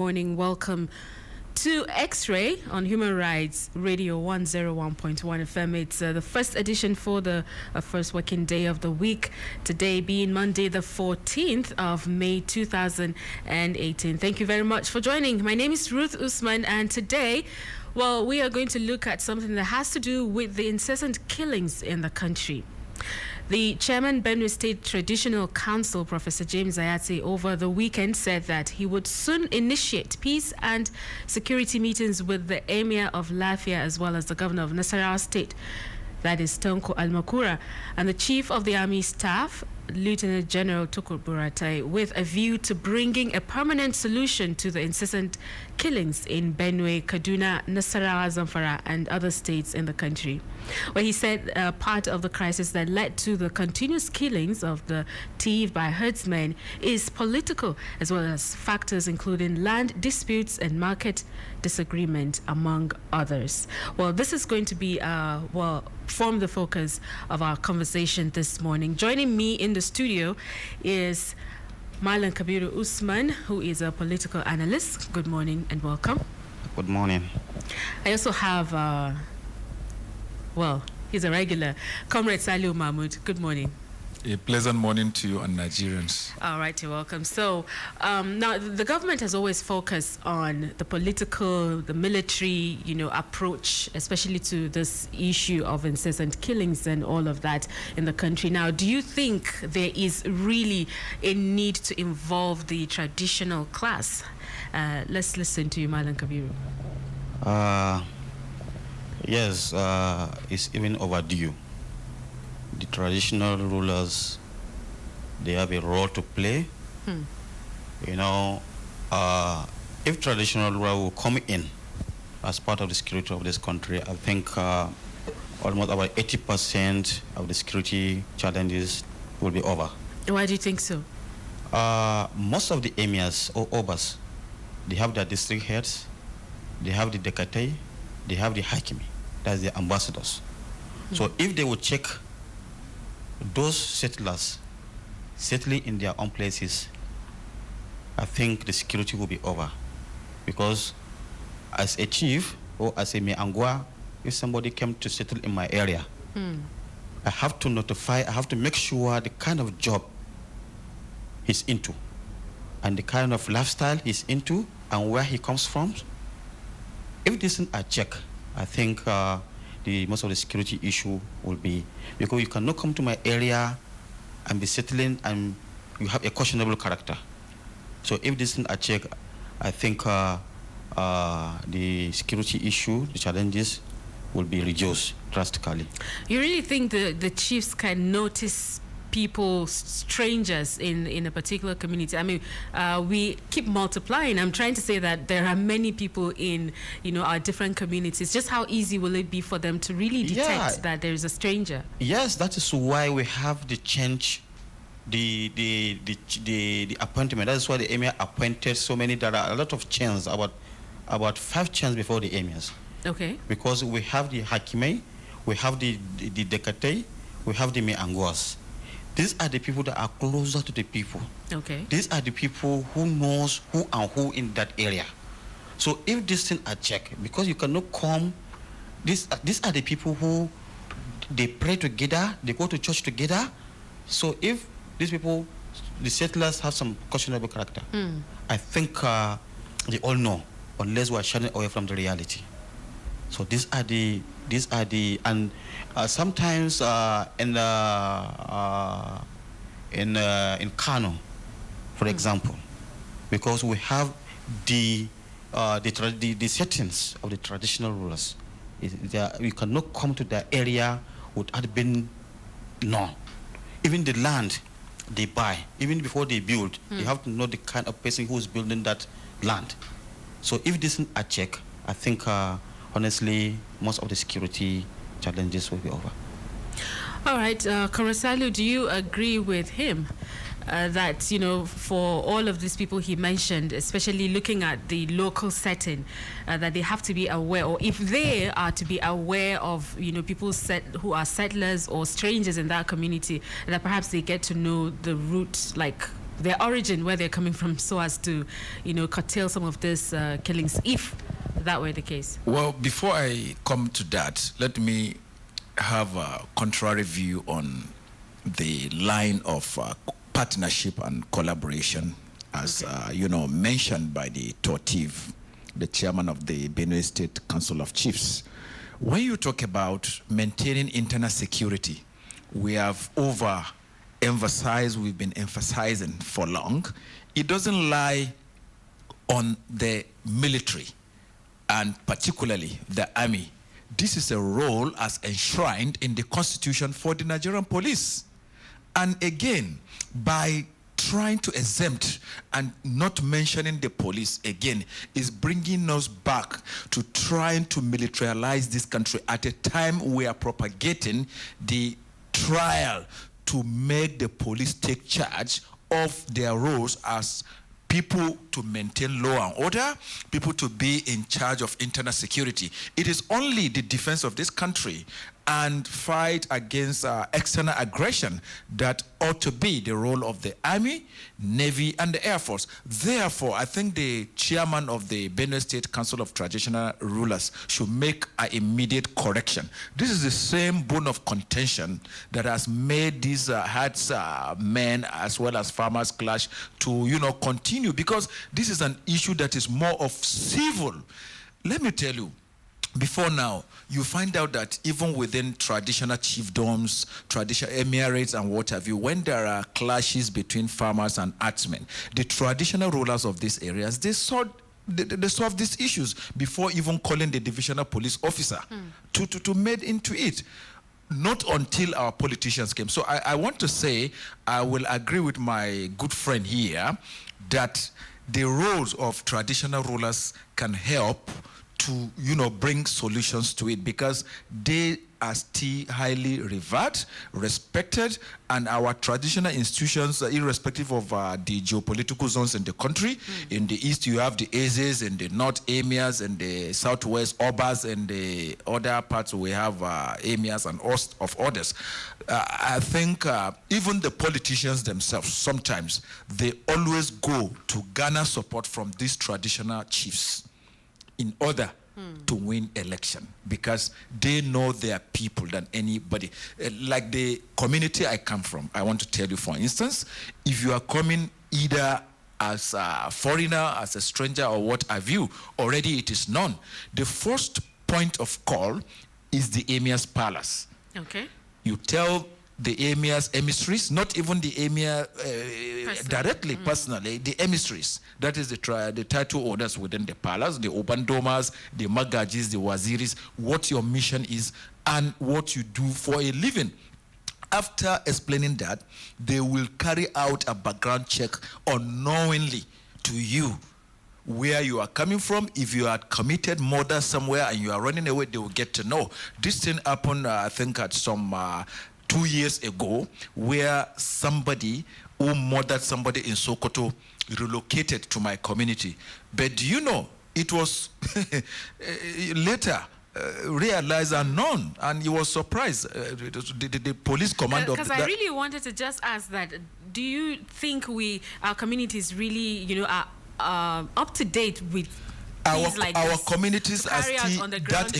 Morning. Welcome to X-Ray on Human Rights Radio 101.1 FM. It's the first edition for the first working day of the week. Today being Monday, the 14th of May, 2018. Thank you very much for joining. My name is Ruth Usman, and today, well, we are going to look at something that has to do with the incessant killings in the country. The chairman, Benue State Traditional Council, Professor James Ayate, over the weekend said that he would soon initiate peace and security meetings with the Emir of Lafia as well as the governor of Nasarawa State, that is Tonko Almakura, and the chief of the army staff, Lieutenant General Tukur Buratai, with a view to bringing a permanent solution to the incessant killings in Benue, Kaduna, Nasarawa, Zamfara, and other states in the country. Where he said part of the crisis that led to the continuous killings of the Tiv by herdsmen is political, as well as factors including land disputes and market disagreement, among others. Well, this is going to be, form the focus of our conversation this morning. Joining me in the studio is Malan Kabiru Usman, who is a political analyst. Good morning and welcome. Good morning. I also have, he's a regular, Comrade Saliu Mahmoud. Good morning. A pleasant morning to you and Nigerians. All right, you're welcome. So now the government has always focused on the political, the military, approach, especially to this issue of incessant killings and all of that in the country. Now, do you think there is really a need to involve the traditional class? Let's listen to you, Malan Kabiru. Yes, it's even overdue. The traditional rulers, they have a role to play. If traditional ruler will come in as part of the security of this country, I think almost about 80% of the security challenges will be over. Why do you think so? Most of the emirs or obas, they have their district heads, they have the dekatei, they have the hakimi, that's the ambassadors. So if they would check those settlers settling in their own places, I think the security will be over. Because as a chief or as a Meangwa, if somebody came to settle in my area, I have to notify, I have to make sure the kind of job he's into and the kind of lifestyle he's into and where he comes from. If this is a check, I think most of the security issue will be, because you cannot come to my area and be settling and you have a questionable character. So if this is a check, I think the security issue, the challenges will be reduced drastically. You really think the chiefs can notice people, strangers in a particular community? I mean, we keep multiplying. I'm trying to say that there are many people in, our different communities. Just how easy will it be for them to really detect that there is a stranger? Yes, that is why we have the change, the appointment. That is why the emir appointed so many. There are a lot of chains, about 5 chains before the emirs. Okay. Because we have the hakime, we have the dekatei, we have the meangwas. These are the people that are closer to the people. Okay. These are the people who knows who and who in that area. So if this thing are checked, because you cannot come, these are the people who they pray together, they go to church together. So if these people, the settlers have some questionable character, I think they all know, unless we are shining away from the reality. So these are the and sometimes in Kano, for example, because we have the settings of the traditional rulers, you cannot come to the area without being known. Even the land they buy, even before they build, you have to know the kind of person who is building that land. So if this is a check, I think honestly, most of the security challenges will be over. All right, Comrade Saliu, do you agree with him that, for all of these people he mentioned, especially looking at the local setting, that they have to be aware, or if they are to be aware of, people who are settlers or strangers in that community, that perhaps they get to know the route, like their origin, where they're coming from, so as to, curtail some of these killings, if that were the case? Well, before I come to that, let me have a contrary view on the line of partnership and collaboration, as mentioned by the Tortiv, the chairman of the Benue State Council of Chiefs. When you talk about maintaining internal security, we have overemphasized, we've been emphasizing for long, it doesn't lie on the military and particularly the army. This is a role as enshrined in the Constitution for the Nigerian police. And again, by trying to exempt and not mentioning the police again is bringing us back to trying to militarize this country at a time we are propagating the trial to make the police take charge of their roles as people to maintain law and order, people to be in charge of internal security. It is only the defense of this country and fight against external aggression that ought to be the role of the Army, Navy, and the Air Force. Therefore, I think the chairman of the Benue State Council of Traditional Rulers should make an immediate correction. This is the same bone of contention that has made these herdsmen as well as farmers clash to, continue, because this is an issue that is more of civil. Let me tell you, before now, you find out that even within traditional chiefdoms, traditional emirates and what have you, when there are clashes between farmers and herdsmen, the traditional rulers of these areas, they solve these issues before even calling the divisional police officer to made into it. Not until our politicians came. So I want to say, I will agree with my good friend here that the roles of traditional rulers can help to, bring solutions to it, because they are still highly revered, respected, and our traditional institutions, irrespective of the geopolitical zones in the country, in the east you have the Ezes, in the north emirs, in the southwest Obas, and the other parts we have emirs and host of others. I think even the politicians themselves, sometimes they always go to garner support from these traditional chiefs in order to win election, because they know their people than anybody. Like the community I come from, I want to tell you, for instance, if you are coming either as a foreigner, as a stranger, or what have you, already it is known. The first point of call is the Emir's palace. Okay. You tell the Emir's emissaries, not even the Emir directly, personally, the emissaries. That is the title orders within the palace, the Obandomas, the Magajis, the Waziris, what your mission is and what you do for a living. After explaining that, they will carry out a background check unknowingly to you, where you are coming from. If you had committed murder somewhere and you are running away, they will get to know. This thing happened, I think, at some 2 years ago, where somebody who murdered somebody in Sokoto relocated to my community. But do you know, it was later realized and known, and he was surprised. The police commander. Because I really wanted to just ask that, do you think our communities really, are up to date with our communities are still that